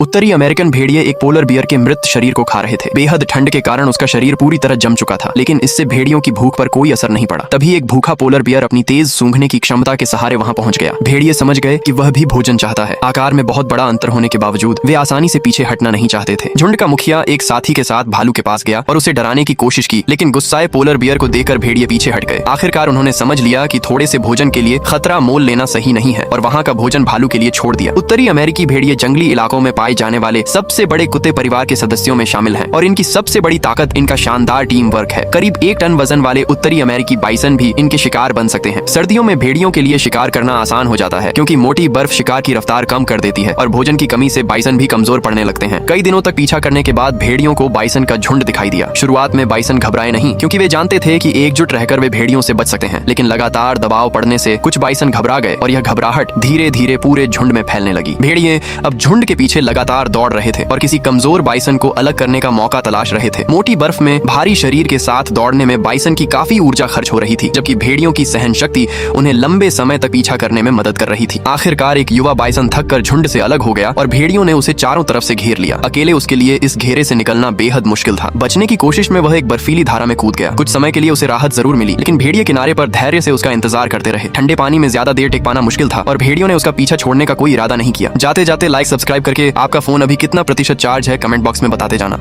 उत्तरी अमेरिकन भेड़िए एक पोलर बियर के मृत शरीर को खा रहे थे। बेहद ठंड के कारण उसका शरीर पूरी तरह जम चुका था, लेकिन इससे भेड़ियों की भूख पर कोई असर नहीं पड़ा। तभी एक भूखा पोलर बियर अपनी तेज सूंघने की क्षमता के सहारे वहां पहुंच गया। भेड़िए समझ गए कि वह भी भोजन चाहता है। आकार में बहुत बड़ा अंतर होने के बावजूद वे आसानी से पीछे हटना नहीं चाहते थे। झुंड का मुखिया एक साथी के साथ भालू के पास गया और उसे डराने की कोशिश की, लेकिन गुस्साए पोलर बियर को देखकर भेड़िए पीछे हट गए। आखिरकार उन्होंने समझ लिया कि थोड़े से भोजन के लिए खतरा मोल लेना सही नहीं है और वहां का भोजन भालू के लिए छोड़ दिया। उत्तरी अमेरिकी भेड़िए जंगली इलाकों में पाए जाने वाले सबसे बड़े कुत्ते परिवार के सदस्यों में शामिल हैं और इनकी सबसे बड़ी ताकत इनका शानदार टीम वर्क है। करीब 1 टन वजन वाले उत्तरी अमेरिकी बाइसन भी इनके शिकार बन सकते हैं। सर्दियों में भेड़ियों के लिए शिकार करना आसान हो जाता है क्योंकि मोटी बर्फ शिकार की रफ्तार कम कर देती है और भोजन की कमी से बाइसन भी कमजोर पड़ने लगते हैं। कई दिनों तक पीछा करने के बाद भेड़ियों को बाइसन का झुंड दिखाई दिया। शुरुआत में बाइसन घबराए नहीं क्योंकि वे जानते थे कि एकजुट रहकर वे भेड़ियों से बच सकते हैं, लेकिन लगातार दबाव पड़ने से कुछ बाइसन घबरा गए और यह घबराहट धीरे धीरे पूरे झुंड में फैलने लगी। भेड़िए अब झुंड के पीछे लगातार दौड़ रहे थे और किसी कमजोर बाइसन को अलग करने का मौका तलाश रहे थे। मोटी बर्फ में भारी शरीर के साथ दौड़ने में बाइसन की काफी ऊर्जा खर्च हो रही थी, जबकि भेड़ियों की सहन शक्ति उन्हें लंबे समय तक पीछा करने में मदद कर रही थी। आखिरकार एक युवा बाइसन थककर झुंड से अलग हो गया और भेड़ियों ने उसे चारों तरफ से घेर लिया। अकेले उसके लिए इस घेरे से निकलना बेहद मुश्किल था। बचने की कोशिश में वह एक बर्फीली धारा में कूद गया। कुछ समय के लिए उसे राहत जरूर मिली, लेकिन भेड़िए किनारे पर धैर्य से उसका इंतजार करते रहे। ठंडे पानी में ज्यादा देर टिक पाना मुश्किल था और भेड़ियों ने उसका पीछा छोड़ने का कोई इरादा नहीं किया। जाते जाते लाइक सब्सक्राइब करके आपका फोन अभी कितना प्रतिशत चार्ज है कमेंट बॉक्स में बताते जाना।